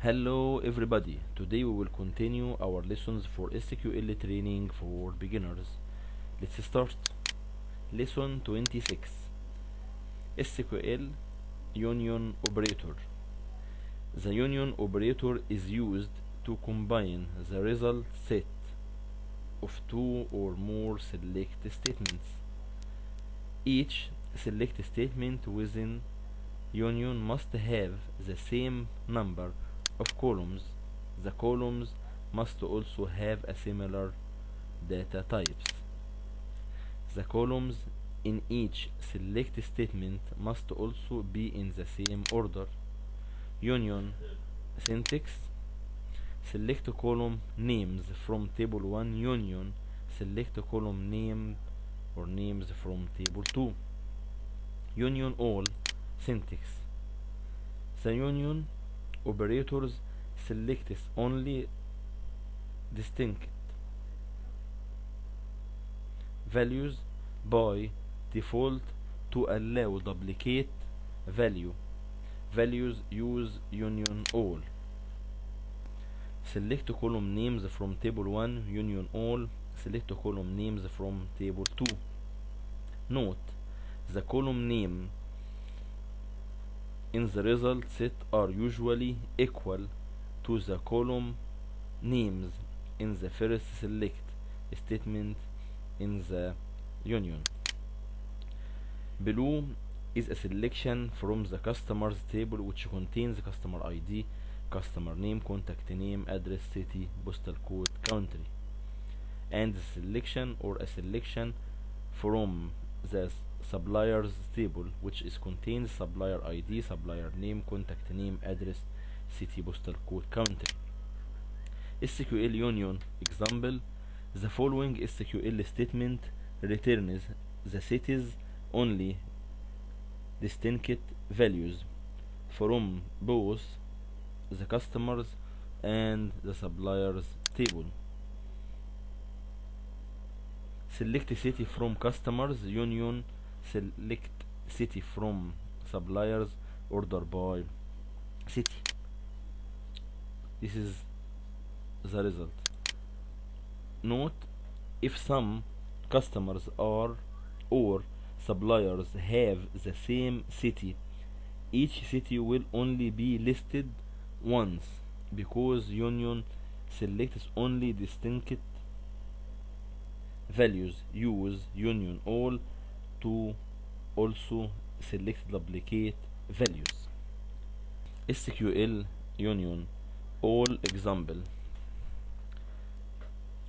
Hello everybody, today we will continue our lessons for SQL training for beginners. Let's start. Lesson 26 SQL Union Operator. The union operator is used to combine the result set of two or more select statements. Each select statement within union must have the same number of columns. The columns must also have a similar data types. The columns in each select statement must also be in the same order. Union syntax: select column names from table 1 union select column name or names from table 2. Union all syntax: the union operators selects only distinct values by default. To allow duplicate values use union all. Select column names from table 1 union all select column names from table 2. Note: the column name in the result set are usually equal to the column names in the first select statement in the union. Below is a selection from the customers table which contains customer ID, customer name, contact name, address, city, postal code, country, and a selection from the suppliers table which contains supplier ID, supplier name, contact name, address, city, postal code, country. SQL Union example: the following SQL statement returns the city's only distinct values from both the customers and the suppliers table. Select city from customers union select city from suppliers order by city. This is the result. Note: if some customers are or suppliers have the same city, each city will only be listed once because union selects only distinct values. Use union all to also select duplicate values. SQL Union all example: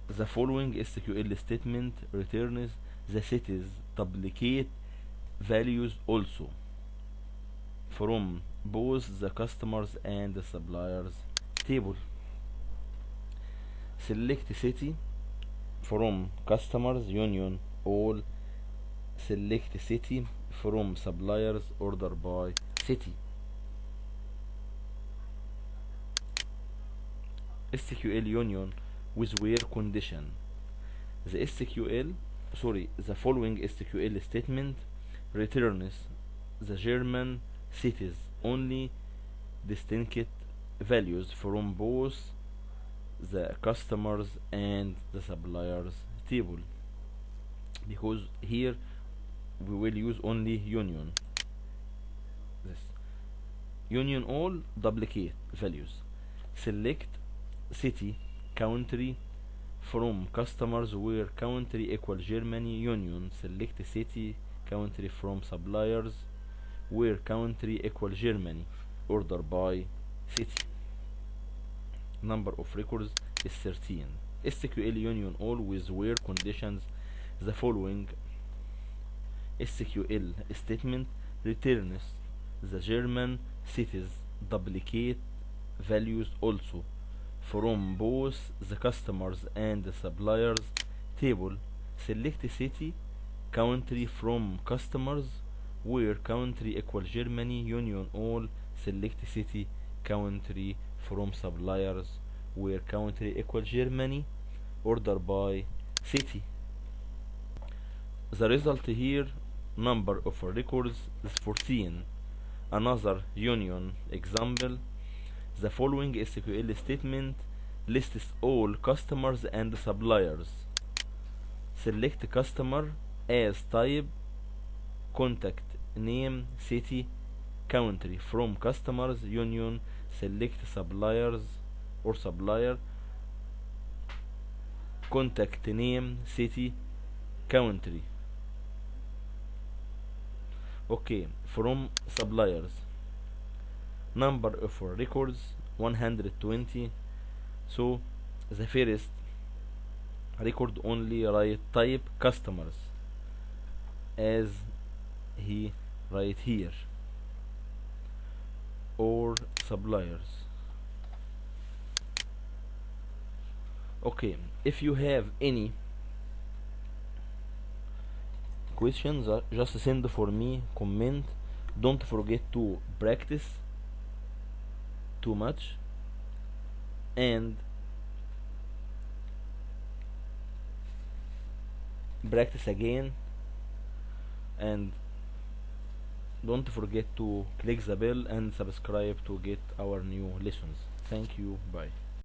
the following SQL statement returns the city's duplicate values also from both the customers and the suppliers table. Select city from customers union all select city from suppliers order by city. SQL Union with where condition: the following SQL statement returns the German cities only distinct values from both the customers and the suppliers table because here we will use only union. This union all duplicate values. Select city country from customers where country equal Germany union select city country from suppliers where country equal Germany order by city. Number of records is 13. SQL Union all with where conditions: the following SQL statement returns the German cities duplicate values also from both the customers and the suppliers table. Select city country from customers where country equal Germany union all select city country from suppliers where country equal Germany order by city. The result here: number of records is 14. Another union example: The following SQL statement lists all customers and suppliers. Select customer as type, contact name, city, country. From customers union, select suppliers or supplier, contact name, city, country. Okay, from suppliers, number of records 120. So the first record only write type customers as he write here, or suppliers. Okay, if you have any questions, just send for me comment. Don't forget to practice too much, and practice again, and don't forget to click the bell and subscribe to get our new lessons. Thank you. Bye.